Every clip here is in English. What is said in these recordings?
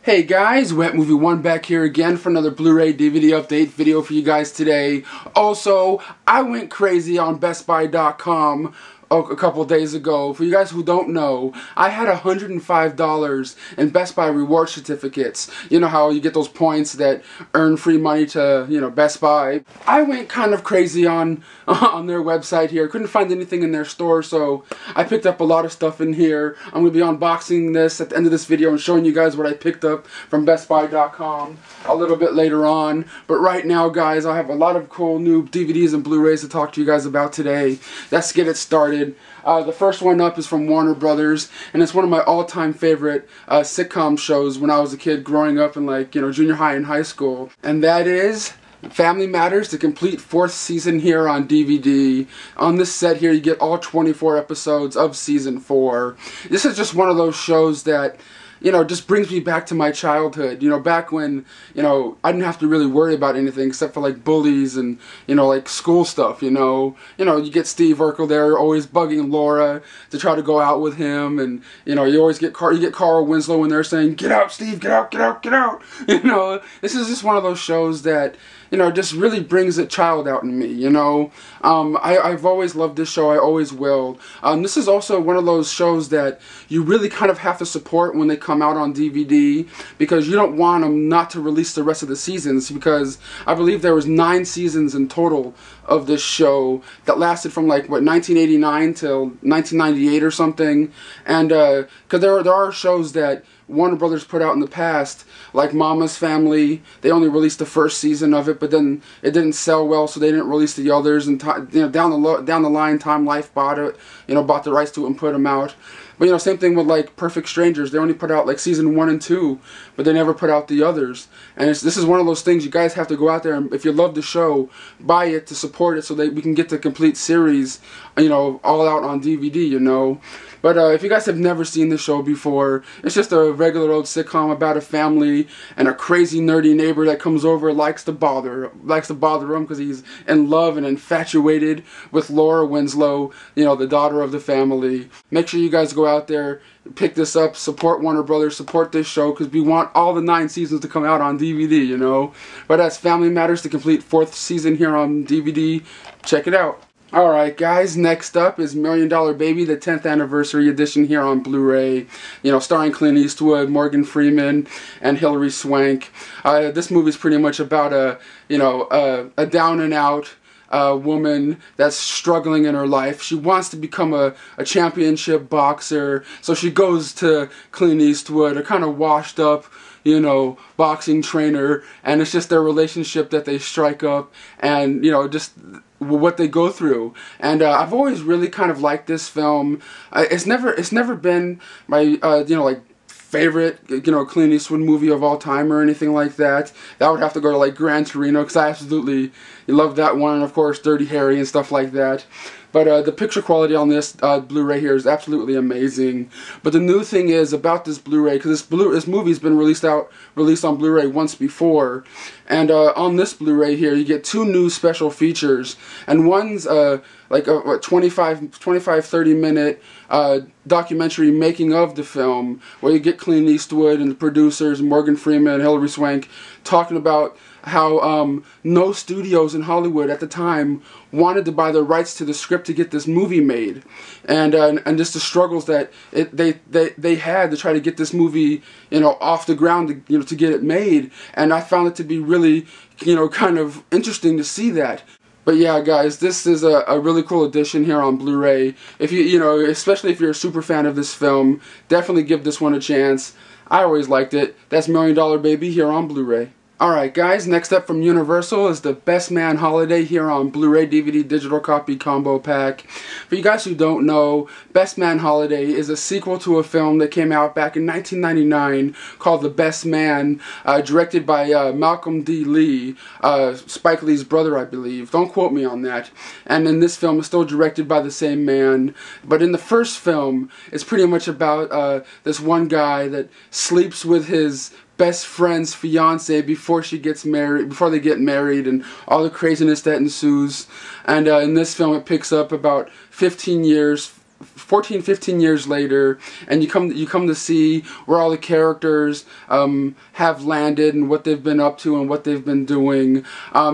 Hey guys, Wet Movie 1 back here again for another Blu-ray DVD update video for you guys today. Also, I went crazy on BestBuy.com a couple days ago. For you guys who don't know, I had $105 in Best Buy reward certificates. You know how you get those points that earn free money to, Best Buy. I went kind of crazy on their website here. Couldn't find anything in their store, so I picked up a lot of stuff in here. I'm going to be unboxing this at the end of this video and showing you guys what I picked up from BestBuy.com a little bit later on. But right now, guys, I have a lot of cool new DVDs and Blu-rays to talk to you guys about today. Let's get it started. The first one up is from Warner Brothers, and it's one of my all-time favorite sitcom shows when I was a kid growing up in junior high and high school. And that is Family Matters, the complete 4th season here on DVD. On this set here, you get all 24 episodes of season 4. This is just one of those shows that just brings me back to my childhood. Back when, I didn't have to really worry about anything except for like bullies and, like school stuff, you get Steve Urkel there always bugging Laura to try to go out with him, and, you always get Carl Winslow in there saying, "Get out, Steve, get out, get out, get out." This is just one of those shows that, just really brings a child out in me, I've always loved this show, I always will. This is also one of those shows that you really kind of have to support when they come out on DVD, because you don't want them not to release the rest of the seasons, because I believe there was 9 seasons in total of this show that lasted from 1989 till 1998 or something. And because there are shows that Warner Brothers put out in the past, like Mama's Family. They only released the first season of it, but then it didn't sell well, so they didn't release the others. And down the line, Time Life bought it, bought the rights to it and put them out. But same thing with Perfect Strangers. They only put out season 1 and 2, but they never put out the others. And this is one of those things you guys have to go out there and, if you love the show, buy it to support it so that we can get the complete series, all out on DVD, But if you guys have never seen this show before, it's just a regular old sitcom about a family and a crazy nerdy neighbor that comes over and likes to bother him because he's in love and infatuated with Laura Winslow, the daughter of the family. Make sure you guys go out there, pick this up, support Warner Brothers, support this show, because we want all the 9 seasons to come out on DVD, But that's Family Matters, the complete 4th season here on DVD. Check it out. Alright guys, next up is $1 Million Baby, the 10th anniversary edition here on Blu-ray, starring Clint Eastwood, Morgan Freeman, and Hilary Swank. This movie is pretty much about a down and out woman that's struggling in her life. She wants to become a championship boxer, so she goes to Clint Eastwood, a kind of washed up, boxing trainer, and it's just their relationship that they strike up, and, just what they go through. And I've always really kind of liked this film. It's never been my, favorite, Clint Eastwood movie of all time or anything like that. That would have to go to Gran Torino, because I absolutely love that one, and of course Dirty Harry and stuff like that. But the picture quality on this Blu-ray here is absolutely amazing. But the new thing is about this Blu-ray, because this movie's been released on Blu-ray once before, and on this Blu-ray here you get 2 new special features, and one's like a 25-30 minute documentary making of the film, where you get Clint Eastwood and the producers, Morgan Freeman and Hilary Swank, talking about how no studios in Hollywood at the time wanted to buy the rights to the script to get this movie made, and just the struggles that they had to try to get this movie off the ground to get it made. And I found it to be really kind of interesting to see that. But yeah, guys, this is a really cool edition here on Blu-ray. If especially if you're a super fan of this film, definitely give this one a chance. I always liked it. That's $1 Million Baby here on Blu-ray. Alright guys, next up from Universal is the Best Man Holiday here on Blu-ray DVD digital copy combo pack. For you guys who don't know, Best Man Holiday is a sequel to a film that came out back in 1999 called The Best Man, directed by Malcolm D. Lee, Spike Lee's brother, I believe. Don't quote me on that. And in this film, it's still directed by the same man. But in the first film, it's pretty much about this one guy that sleeps with his best friend's fiance before they get married, and all the craziness that ensues. And in this film it picks up about 15 years 14, 15 years later, and you come to see where all the characters have landed and what they've been up to and what they've been doing.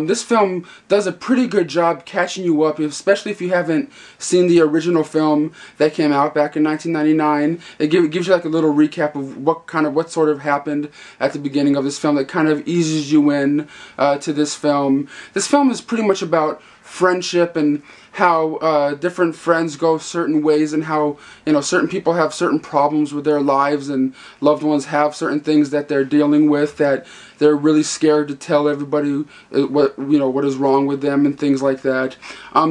This film does a pretty good job catching you up, especially if you haven't seen the original film that came out back in 1999. It gives you like a little recap of what sort of happened at the beginning of this film that kind of eases you in to this film. This film is pretty much about friendship and how different friends go certain ways, and how, you know, certain people have certain problems with their lives, and loved ones have certain things that they're dealing with that they're really scared to tell everybody what is wrong with them and things like that.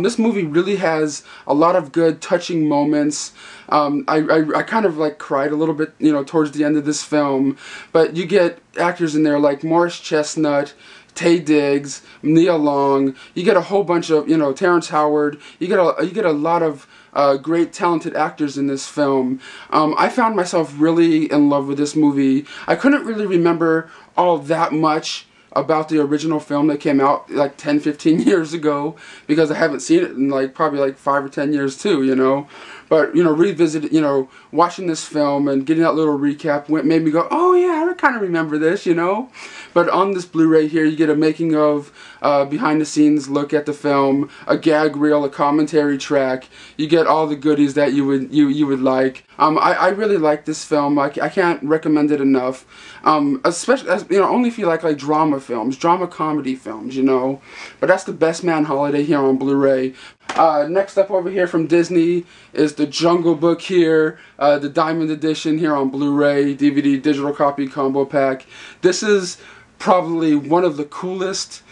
This movie really has a lot of good touching moments. I kind of like cried a little bit, you know, towards the end of this film, but you get actors in there like Morris Chestnut, Taye Diggs, Nia Long. You get a whole bunch of, you know, Terrence Howard. You get a lot of great talented actors in this film. I found myself really in love with this movie. I couldn't really remember all that much about the original film that came out like 10-15 years ago, because I haven't seen it in like probably like 5 or 10 years too, you know. But, you know, watching this film and getting that little recap made me go, oh yeah, I kind of remember this, you know. But on this Blu-ray here, you get a making of, behind the scenes look at the film, a gag reel, a commentary track. You get all the goodies that you would like. I really like this film. I can't recommend it enough. Especially, you know, only if you like drama films, drama comedy films, you know. But that's the Best Man Holiday here on Blu-ray. Next up over here from Disney is the Jungle Book here, the Diamond Edition here on Blu-ray, DVD, digital copy combo pack. This is probably one of the coolest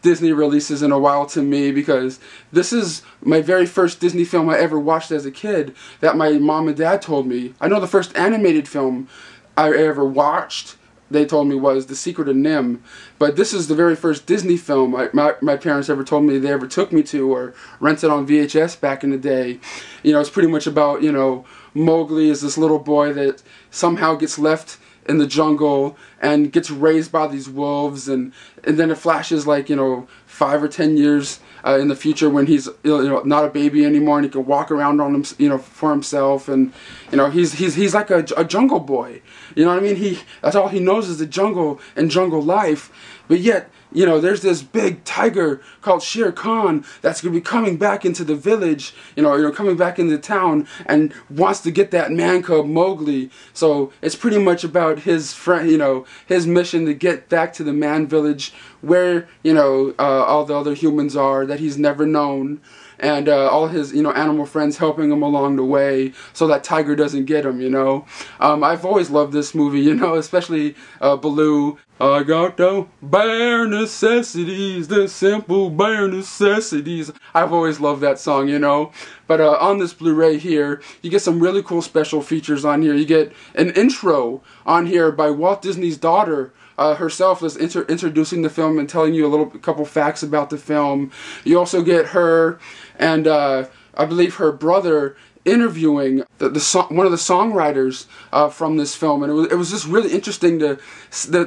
Disney releases in a while to me, because this is my very first Disney film I ever watched as a kid that my mom and dad told me. I know the first animated film I ever watched, they told me, was The Secret of NIMH. But this is the very first Disney film my parents ever told me they ever took me to or rented on VHS back in the day. You know, it's pretty much about, you know, Mowgli is this little boy that somehow gets left in the jungle and gets raised by these wolves, and then it flashes like, you know, 5 or 10 years in the future when he's, you know, not a baby anymore, and he can walk around on him, you know, for himself, and, you know, he's like a jungle boy. You know what I mean? That's all he knows is the jungle and jungle life. But yet, you know, there's this big tiger called Shere Khan that's going to be coming back into the village, you know, coming back into town, and wants to get that man cub Mowgli. So it's pretty much about his friend, you know, his mission to get back to the man village where, you know, all the other humans are that he's never known. And all his, you know, animal friends helping him along the way so that tiger doesn't get him, you know. I've always loved this movie, you know, especially Baloo. I got the bare necessities, the simple bare necessities. I've always loved that song, you know. But on this Blu-ray here, you get some really cool special features on here. You get an intro on here by Walt Disney's daughter, herself, is introducing the film and telling you a couple facts about the film. You also get her and I believe her brother interviewing one of the songwriters from this film, and it was just really interesting to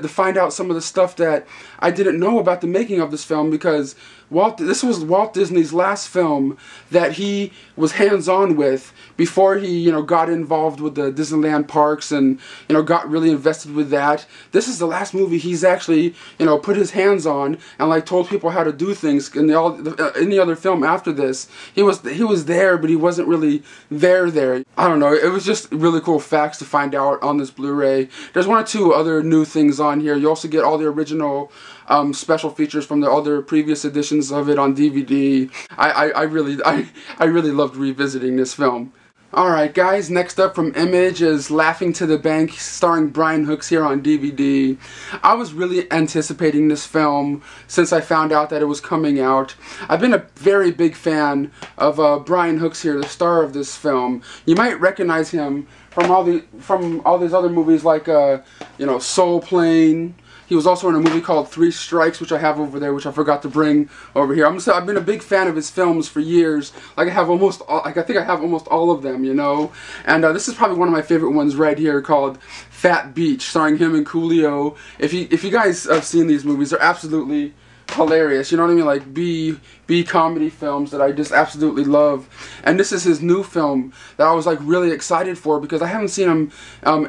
find out some of the stuff that I didn't know about the making of this film, because this was Walt Disney's last film that he was hands-on with before he, you know, got involved with the Disneyland parks and, you know, got really invested with that. This is the last movie he's actually, you know, put his hands on and like told people how to do things. In any other film after this, he was there, but he wasn't really there. I don't know. It was just really cool facts to find out on this Blu-ray. There's one or two other new things on here. You also get all the original special features from the other previous editions of it on DVD. I really loved revisiting this film. Alright guys, next up from Image is Laughing to the Bank, starring Brian Hooks here on DVD. I was really anticipating this film since I found out that it was coming out. I've been a very big fan of Brian Hooks here, the star of this film. You might recognize him from all these other movies like you know, Soul Plane. He was also in a movie called Three Strikes, which I have over there, which I forgot to bring over here. I've been a big fan of his films for years. Like I think I have almost all of them, you know. And this is probably one of my favorite ones right here, called Fat Beach, starring him and Coolio. If you guys have seen these movies, they're absolutely hilarious. You know what I mean? Like B comedy films that I just absolutely love. And this is his new film that I was like really excited for because I haven't seen him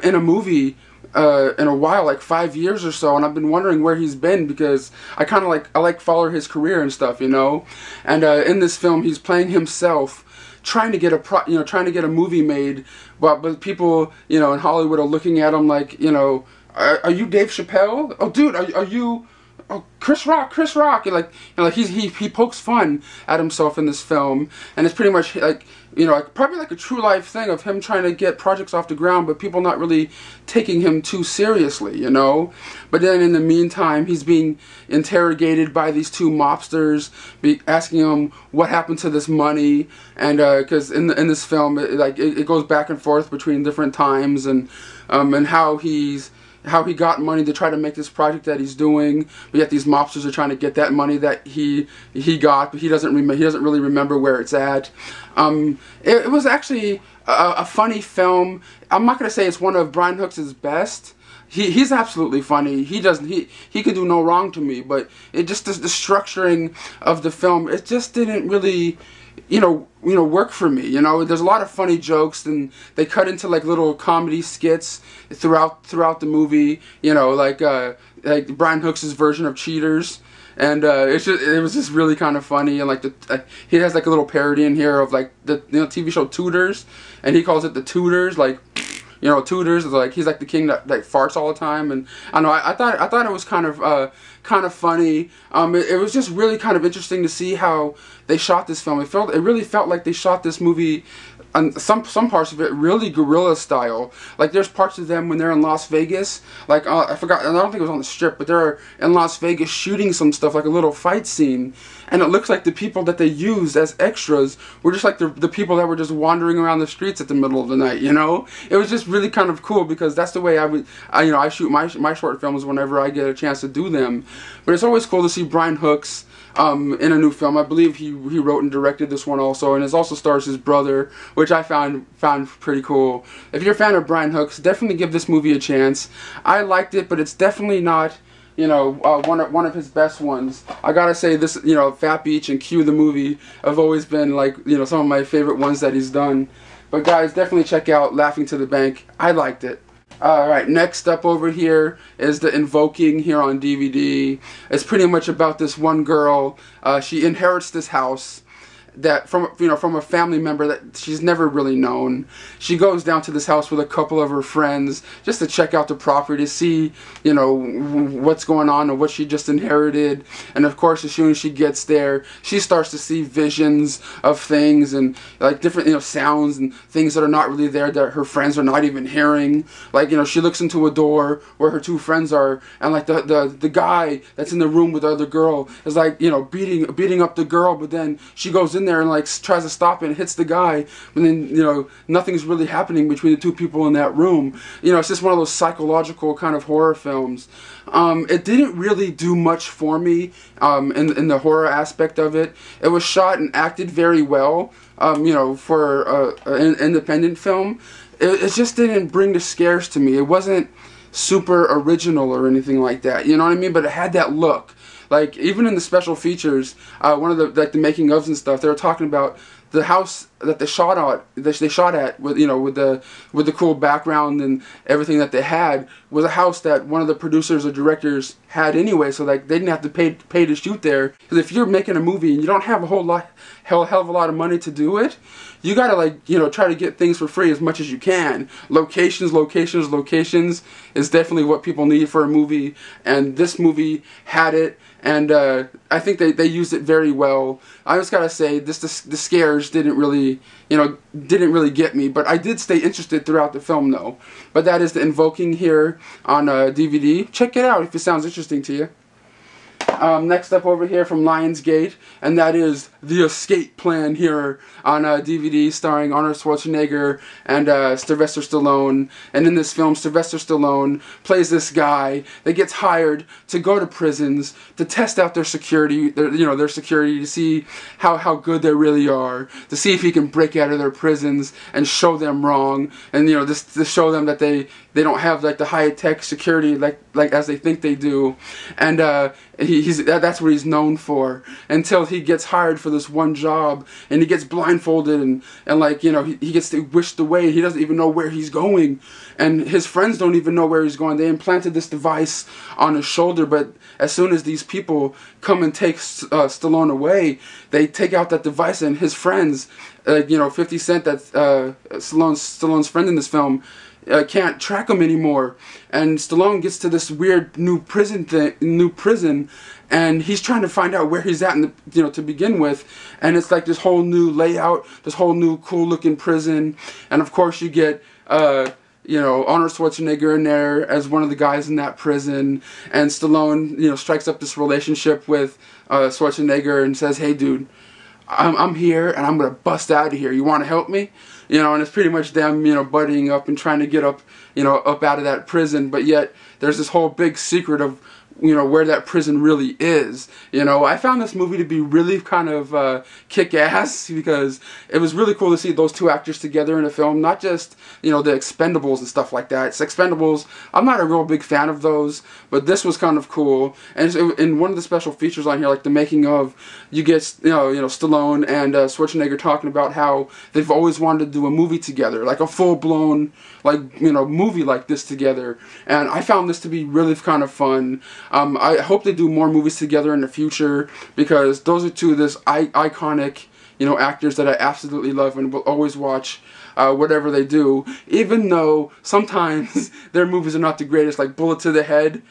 in a movie in a while, like 5 years or so, and I've been wondering where he's been because I kind of like follow his career and stuff, you know. And in this film, he's playing himself, trying to get a movie made, but people, you know, in Hollywood are looking at him like, you know, are you Dave Chappelle? Oh, dude, are you? Oh, Chris Rock, he pokes fun at himself in this film, and it's pretty much like, you know, like, probably like a true life thing of him trying to get projects off the ground, but people not really taking him too seriously, you know. But then in the meantime, he's being interrogated by these two mobsters, asking him what happened to this money, and because in this film, it goes back and forth between different times and how he got money to try to make this project that he's doing, but yet these mobsters are trying to get that money that he got, but he doesn't really remember where it's at. It was actually a funny film. I'm not gonna say it's one of Brian Hooks' best. He's absolutely funny. He could do no wrong to me, but it just the structuring of the film, it just didn't really, you know, work for me. You know, there's a lot of funny jokes, and they cut into like little comedy skits throughout the movie. You know, like Brian Hooks' version of Cheaters, and it was just really kind of funny. And like he has like a little parody in here of like the TV show Tudors, and he calls it the Tudors, like. You know, Tudors is like he's like the king that farts all the time, and I know I thought it was kind of funny. It was just really kind of interesting to see how they shot this film. It really felt like they shot this movie, and some parts of it really guerrilla style. Like there's parts of them when they're in Las Vegas, like I forgot, and I don't think it was on the Strip, but they're in Las Vegas shooting some stuff, like a little fight scene, and it looks like the people that they used as extras were just like the people that were just wandering around the streets at the middle of the night. You know, it was just really kind of cool because that's the way I shoot my short films whenever I get a chance to do them. But it's always cool to see Brian Hooks in a new film. I believe he wrote and directed this one also, and it also stars his brother, which I found pretty cool. If you're a fan of Brian Hooks, definitely give this movie a chance. I liked it, but it's definitely not, you know, one of his best ones. I gotta say this, you know, Fat Beach and Q the movie have always been like, you know, some of my favorite ones that he's done. But guys, definitely check out Laughing to the Bank. I liked it. Alright, next up over here is The Invoking here on DVD. It's pretty much about this one girl. She inherits this house that from a family member that she's never really known. She goes down to this house with a couple of her friends just to check out the property to see, you know, what's going on and what she just inherited. And of course, as soon as she gets there, she starts to see visions of things and like different, you know, sounds and things that are not really there that her friends are not even hearing. Like, you know, she looks into a door where her two friends are, and like the guy that's in the room with the other girl is like, you know, beating up the girl, but then she goes in there and like tries to stop it and hits the guy, but then, you know, nothing's really happening between the two people in that room. You know, it's just one of those psychological kind of horror films. It didn't really do much for me in the horror aspect of it. It was shot and acted very well, you know, for an independent film. It just didn't bring the scares to me. It wasn't super original or anything like that, you know what I mean? But it had that look. Like, even in the special features, one of the making ofs and stuff, they were talking about the house that they shot at with, you know, with the cool background and everything that they had, was a house that one of the producers or directors had anyway, so like they didn't have to pay to shoot there. Because if you're making a movie and you don't have a hell of a lot of money to do it, you gotta, like, you know, try to get things for free as much as you can. Locations is definitely what people need for a movie, and this movie had it, and I think they used it very well. I just gotta say, the scares didn't really get me, but I did stay interested throughout the film though. But that is The Invoking here on DVD. Check it out if it sounds interesting to you. Next up over here from Lionsgate, and that is The Escape Plan here on DVD, starring Arnold Schwarzenegger and Sylvester Stallone. And in this film, Sylvester Stallone plays this guy that gets hired to go to prisons to test out their security, their security, to see how good they really are, to see if he can break out of their prisons and show them wrong, and, you know, just to show them that they don't have like the high-tech security like as they think they do. And he that's what he's known for, until he gets hired for this one job, and he gets blindfolded, and like, you know, he gets whisked away. He doesn't even know where he's going, and his friends don't even know where he's going. They implanted this device on his shoulder, but as soon as these people come and take Stallone away, they take out that device, and his friends, you know, 50 Cent, that's Stallone's friend in this film, can't track him anymore. And Stallone gets to this weird new prison, and he's trying to find out where he's at, you know, to begin with. And it's like this whole new layout, this whole new cool looking prison. And of course you get you know, Arnold Schwarzenegger in there as one of the guys in that prison, and Stallone, you know, strikes up this relationship with Schwarzenegger and says, "Hey dude, I'm here and I'm gonna bust out of here. You want to help me?" You know, and it's pretty much them, you know, buddying up and trying to get up, you know, up out of that prison. But yet there's this whole big secret of, you know, where that prison really is. You know, I found this movie to be really kind of kick-ass, because it was really cool to see those two actors together in a film. Not just, you know, the Expendables and stuff like that. It's Expendables, I'm not a real big fan of those, but this was kind of cool. And in one of the special features on here, like the making of, you get, you know, Stallone and Schwarzenegger talking about how they've always wanted to do a movie together, like a full-blown, like, you know, movie like this together. And I found this to be really kind of fun. I hope they do more movies together in the future, because those are two of this iconic, you know, actors that I absolutely love and will always watch whatever they do, even though sometimes their movies are not the greatest, like Bullet to the Head.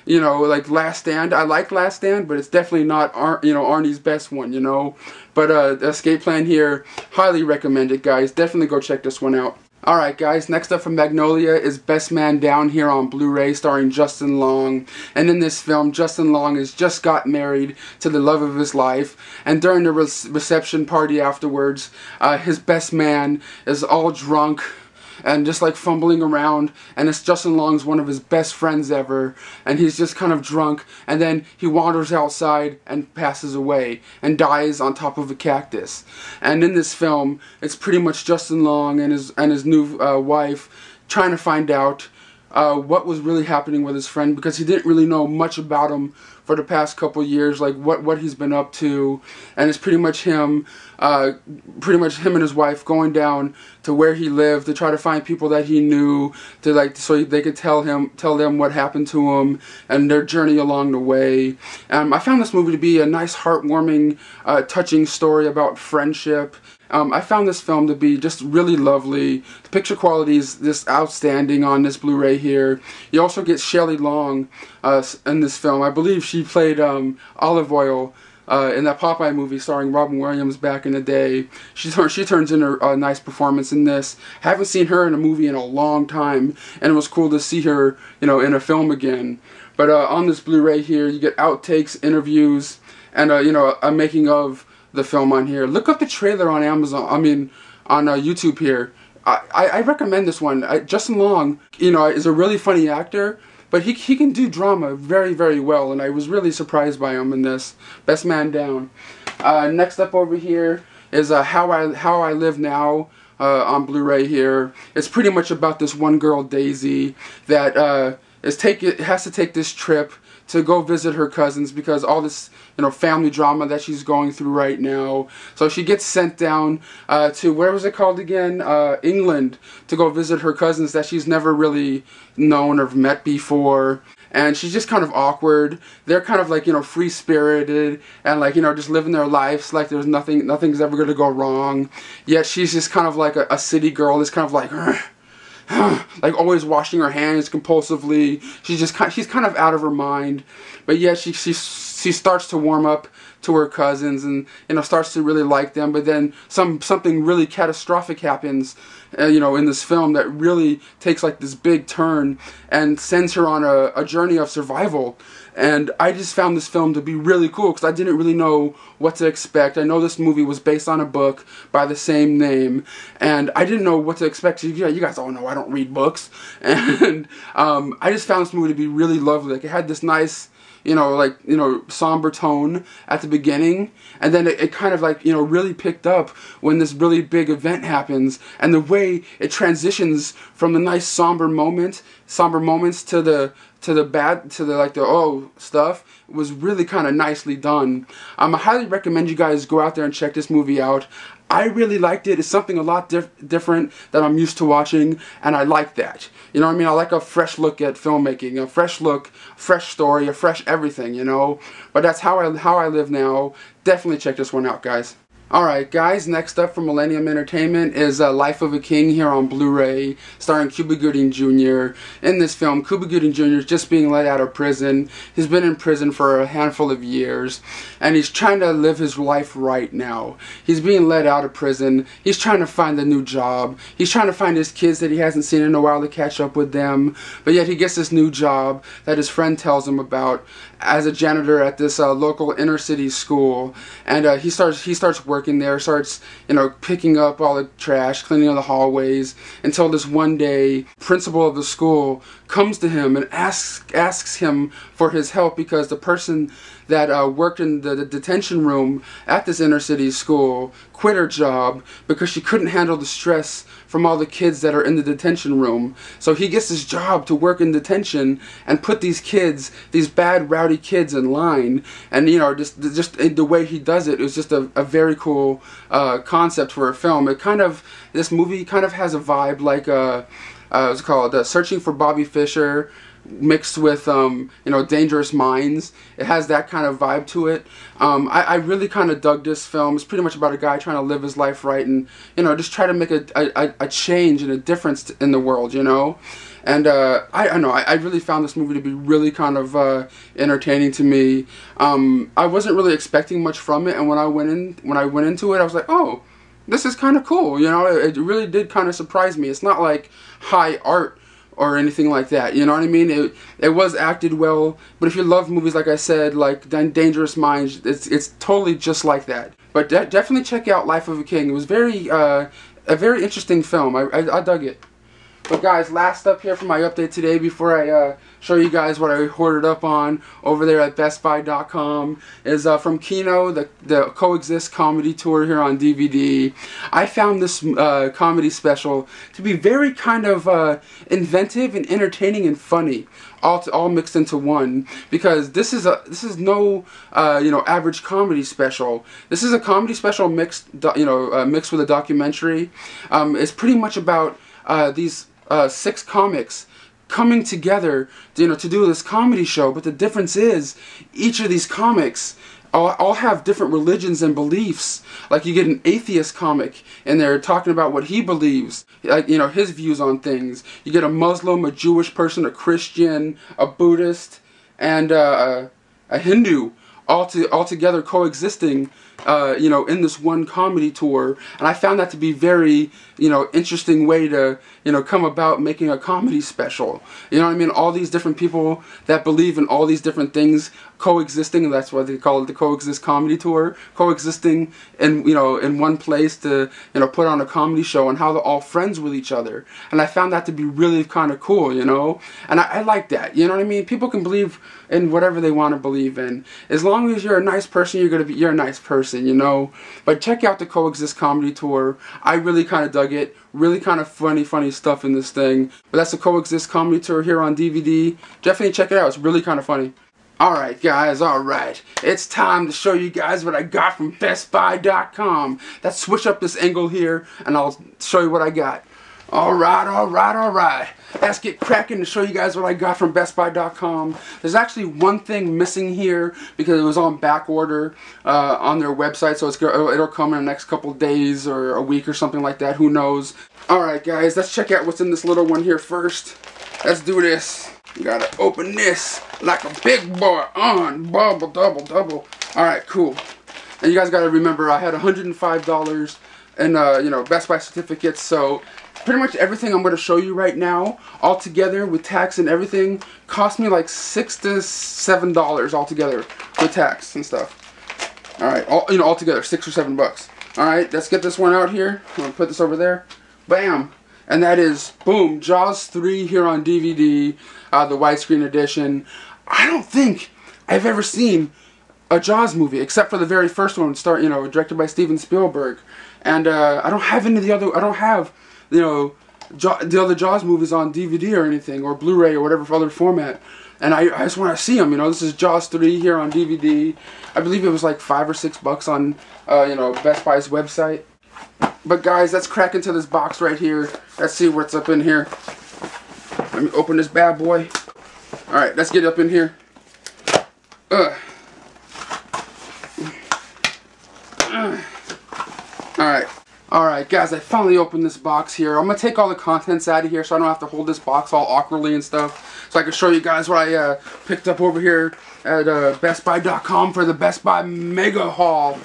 You know, like Last Stand. I like Last Stand, but it's definitely not, you know, Arnie's best one, you know. But Escape Plan here, highly recommend it, guys. Definitely go check this one out. Alright guys, next up from Magnolia is Best Man Down here on Blu-ray, starring Justin Long. And in this film, Justin Long has just got married to the love of his life, and during the reception party afterwards, his best man is all drunk and just like fumbling around, and it's Justin Long's one of his best friends ever, and he's just kind of drunk, and then he wanders outside and passes away and dies on top of a cactus. And in this film, it's pretty much Justin Long and his new wife trying to find out what was really happening with his friend, because he didn't really know much about him for the past couple years, like what he's been up to. And it's pretty much him and his wife going down to where he lived to try to find people that he knew, to like, so they could tell them what happened to him and their journey along the way. I found this movie to be a nice, heartwarming, touching story about friendship. I found this film to be just really lovely. The picture quality is just outstanding on this Blu-ray here. You also get Shelley Long in this film. I believe she played Olive Oil in that Popeye movie starring Robin Williams back in the day. She turns in a nice performance in this. Haven't seen her in a movie in a long time, and it was cool to see her, you know, in a film again. But on this Blu-ray here, you get outtakes, interviews, and you know, a making of the film on here. Look up the trailer on Amazon, on YouTube here. I recommend this one. Justin Long, you know, is a really funny actor, but he can do drama very, very well, and I was really surprised by him in this. Best Man Down. Next up over here is How I Live Now on Blu-ray here. It's pretty much about this one girl, Daisy, that has to take this trip to go visit her cousins because all this, you know, family drama that she's going through right now. So she gets sent down to, where was it called again? England, to go visit her cousins that she's never really known or met before. And she's just kind of awkward. They're kind of like, you know, free-spirited and like, you know, just living their lives like there's nothing's ever going to go wrong. Yet she's just kind of like a city girl that's kind of like, like always washing her hands compulsively. She's kind of out of her mind, but yet she starts to warm up to her cousins and, you know, starts to really like them. But then something really catastrophic happens, you know, in this film that really takes like this big turn and sends her on a journey of survival. And I just found this film to be really cool because I didn't really know what to expect. I know this movie was based on a book by the same name, and I didn't know what to expect. You guys all know I don't read books. And I just found this movie to be really lovely. Like, it had this nice, somber tone at the beginning, and then it kind of like, really picked up when this really big event happens, and the way it transitions from the nice somber moments to the oh stuff was really kind of nicely done. I highly recommend you guys go out there and check this movie out. I really liked it. It's something a lot different that I'm used to watching, and I like that. You know what I mean? I like a fresh look at filmmaking, a fresh look, fresh story, a fresh everything, But that's how I live now. Definitely check this one out, guys. Alright guys, next up from Millennium Entertainment is Life of a King here on Blu-ray, starring Cuba Gooding Jr. In this film, Cuba Gooding Jr. is just being let out of prison. He's been in prison for a handful of years, and he's trying to live his life right now. He's being let out of prison. He's trying to find a new job. He's trying to find his kids that he hasn't seen in a while to catch up with them, but yet he gets this new job that his friend tells him about as a janitor at this local inner city school, and he starts working there, starts picking up all the trash, cleaning all the hallways, until this one day principal of the school comes to him and asks him for his help, because the person that worked in the detention room at this inner city school quit her job because she couldn't handle the stress from all the kids that are in the detention room. So he gets this job to work in detention and put these kids, these bad rowdy kids, in line. And just the way he does it is just a very cool concept for a film. This movie kind of has a vibe like what's it called, Searching for Bobby Fischer, mixed with Dangerous Minds. It has that kind of vibe to it. I really kind of dug this film. It's pretty much about a guy trying to live his life right, and just try to make a change and a difference in the world, And I really found this movie to be really kind of entertaining to me. I wasn't really expecting much from it, and when I went into it, I was like, oh, this is kind of cool. It really did kind of surprise me. It's not like high art or anything like that, you know what I mean? It was acted well, but if you love movies, like I said, like Dangerous Minds, it's totally just like that. But definitely check out Life of a King. It was a very interesting film. I dug it. But guys, last up here for my update today, before I show you guys what I hoarded up on over there at BestBuy.com, is from Kino, the Coexist comedy tour here on DVD. I found this comedy special to be very kind of inventive and entertaining and funny, all mixed into one. Because this is no average comedy special. This is a comedy special mixed mixed with a documentary. It's pretty much about these 6 comics coming together to do this comedy show, but the difference is each of these comics all have different religions and beliefs. Like you get an atheist comic and they're talking about what he believes, like his views on things. You get a Muslim, a Jewish person, a Christian, a Buddhist, and a Hindu all together coexisting in this one comedy tour. And I found that to be very interesting way to come about making a comedy special. You know what I mean? All these different people that believe in all these different things coexisting, and that's why they call it the Coexist Comedy Tour, coexisting in in one place to put on a comedy show, and how they're all friends with each other. And I found that to be really kind of cool, and I like that. You know what I mean? People can believe in whatever they want to believe in. As long as you're a nice person, you're a nice person, But check out the Coexist Comedy Tour. I really kind of dug it. Really kind of funny stuff in this thing. But that's the Coexist Comedy Tour here on DVD. Definitely check it out. It's really kind of funny. Alright guys, alright. It's time to show you guys what I got from BestBuy.com. Let's switch up this angle here and I'll show you what I got. Alright. Let's get cracking to show you guys what I got from BestBuy.com. There's actually one thing missing here because it was on back order on their website, so it'll come in the next couple days or a week or something like that. Who knows? Alright guys, let's check out what's in this little one here first. Let's do this. You gotta open this like a big boy on double. Alright, cool. And you guys gotta remember, I had $105 in Best Buy certificates, so pretty much everything I'm going to show you right now, all together with tax and everything, cost me like $6 to $7 altogether with tax and stuff. Alright, all together, $6 or $7. Alright, let's get this one out here. I'm going to put this over there. Bam! And that is, boom, Jaws 3 here on DVD, the widescreen edition. I don't think I've ever seen a Jaws movie, except for the very first one, directed by Steven Spielberg. And I don't have any of the other, I don't have, the other Jaws movies on DVD or anything, or Blu-ray or whatever other format. And I just want to see them, This is Jaws 3 here on DVD. I believe it was like $5 or $6 on, Best Buy's website. But guys, let's crack into this box right here. Let's see what's up in here. Let me open this bad boy. Alright, let's get up in here. Alright guys, I finally opened this box here. I'm going to take all the contents out of here so I don't have to hold this box all awkwardly and stuff. So I can show you guys what I picked up over here at BestBuy.com for the Best Buy Mega Haul.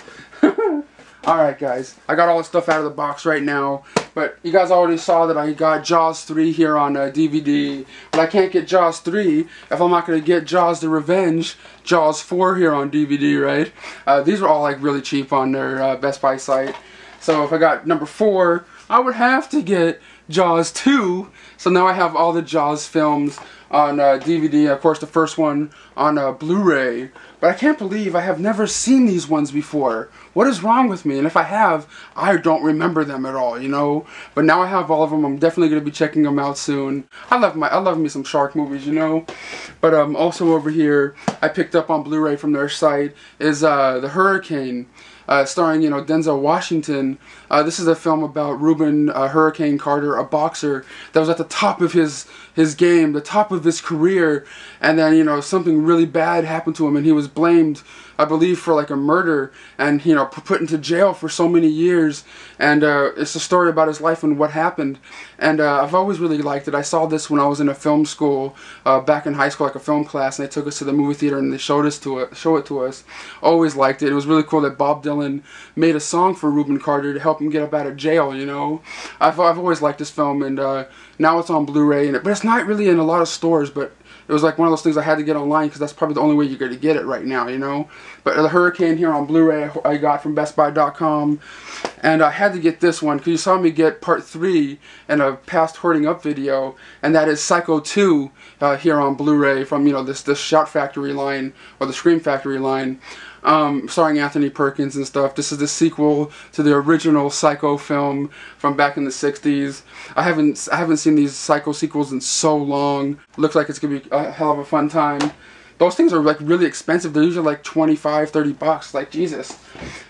Alright guys, I got all the stuff out of the box right now. But you guys already saw that I got Jaws 3 here on DVD. But I can't get Jaws 3 if I'm not going to get Jaws the Revenge, Jaws 4 here on DVD, right? These were all like really cheap on their Best Buy site. So if I got number 4, I would have to get Jaws 2. So now I have all the Jaws films on DVD. Of course, the first one on Blu-ray. But I can't believe I have never seen these ones before. What is wrong with me? And if I have, I don't remember them at all, But now I have all of them. I'm definitely going to be checking them out soon. I love me some shark movies, But also over here, I picked up on Blu-ray from their site is The Hurricane. Starring, Denzel Washington. This is a film about Reuben Hurricane Carter, a boxer that was at the top of his game, the top of his career, and then, something really bad happened to him, and he was blamed, I believe, for like a murder, and, put into jail for so many years, and it's a story about his life and what happened, and I've always really liked it. I saw this when I was in a film school, back in high school, like a film class, and they took us to the movie theater and they show it to us. Always liked it. It was really cool that Bob Dylan made a song for Reuben Carter to help him get up out of jail, I've always liked this film, and now it's on Blu-ray, but it's not really in a lot of stores, but it was like one of those things I had to get online because that's probably the only way you're going to get it right now, But The Hurricane here on Blu-ray I got from BestBuy.com, and I had to get this one because you saw me get part 3 in a past Hoarding Up video, and that is Psycho 2 here on Blu-ray from, this Shout Factory line, or the Scream Factory line. Starring Anthony Perkins and stuff. This is the sequel to the original Psycho film from back in the 60s. I haven't seen these Psycho sequels in so long. Looks like it's gonna be a hell of a fun time. Those things are like really expensive. They're usually like $25–30, like Jesus.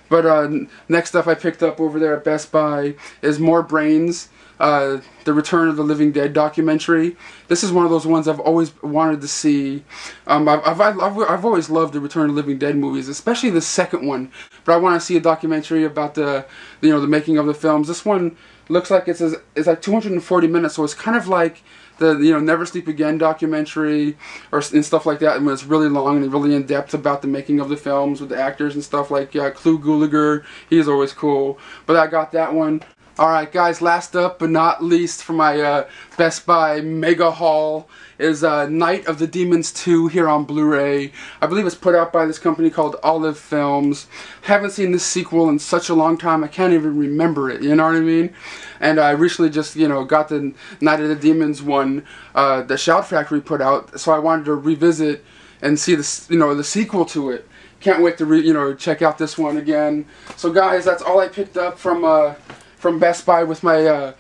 But next stuff I picked up over there at Best Buy is More Brains. The Return of the Living Dead documentary. This is one of those ones I've always wanted to see. I've always loved the Return of the Living Dead movies, especially the second one. But I want to see a documentary about the the making of the films. This one looks like it's like 240 minutes, so it's kind of like the Never Sleep Again documentary and stuff like that. And it's really long and really in depth about the making of the films with the actors and stuff like Clu Gulager. He's always cool. But I got that one. Alright guys, last up but not least for my Best Buy Mega Haul is Night of the Demons 2 here on Blu-ray. I believe it's put out by this company called Olive Films. Haven't seen this sequel in such a long time I can't even remember it, you know what I mean? And I recently just, got the Night of the Demons one the Shout Factory put out, so I wanted to revisit and see the, the sequel to it. Can't wait to check out this one again. So guys, that's all I picked up from Best Buy with my,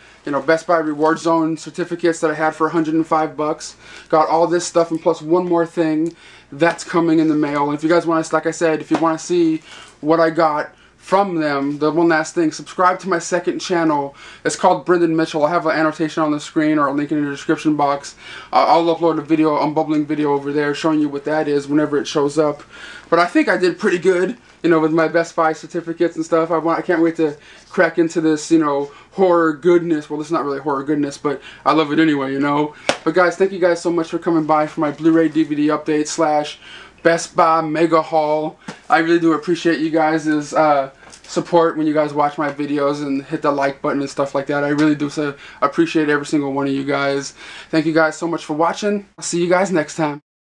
Best Buy Reward Zone certificates that I had for $105. Got all this stuff and plus one more thing that's coming in the mail. And if you guys want to, like I said, if you want to see what I got from them, the one last thing, subscribe to my second channel. It's called Brendan Mitchell. I have an annotation on the screen or a link in the description box. I'll upload a video, unbubbling video over there showing you what that is whenever it shows up. But I think I did pretty good, with my Best Buy certificates and stuff. I can't wait to crack into this, horror goodness. Well, it's not really horror goodness, but I love it anyway, But guys, thank you guys so much for coming by for my Blu-ray DVD update / Best Buy Mega Haul. I really do appreciate you guys' support when you guys watch my videos and hit the like button and stuff like that. I really do appreciate every single one of you guys. Thank you guys so much for watching. I'll see you guys next time.